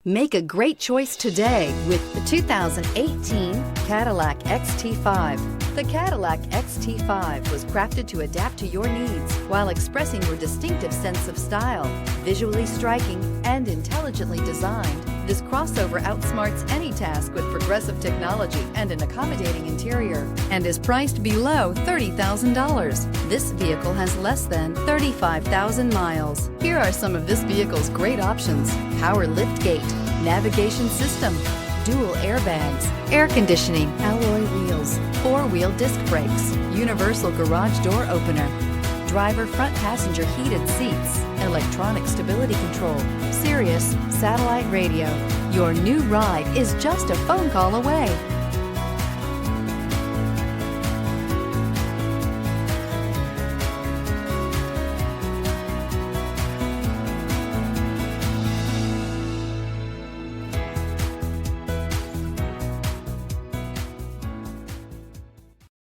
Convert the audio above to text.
Make a great choice today with the 2018 Cadillac XT5. The Cadillac XT5 was crafted to adapt to your needs while expressing your distinctive sense of style. Visually striking and intelligently designed, this crossover outsmarts any task with progressive technology and an accommodating interior, and is priced below $30,000. This vehicle has less than 35,000 miles. Here are some of this vehicle's great options: power liftgate, navigation system, dual airbags, air conditioning, alloy wheels, four-wheel disc brakes, universal garage door opener, driver front passenger heated seats, electronic stability control, Sirius satellite radio. Your new ride is just a phone call away.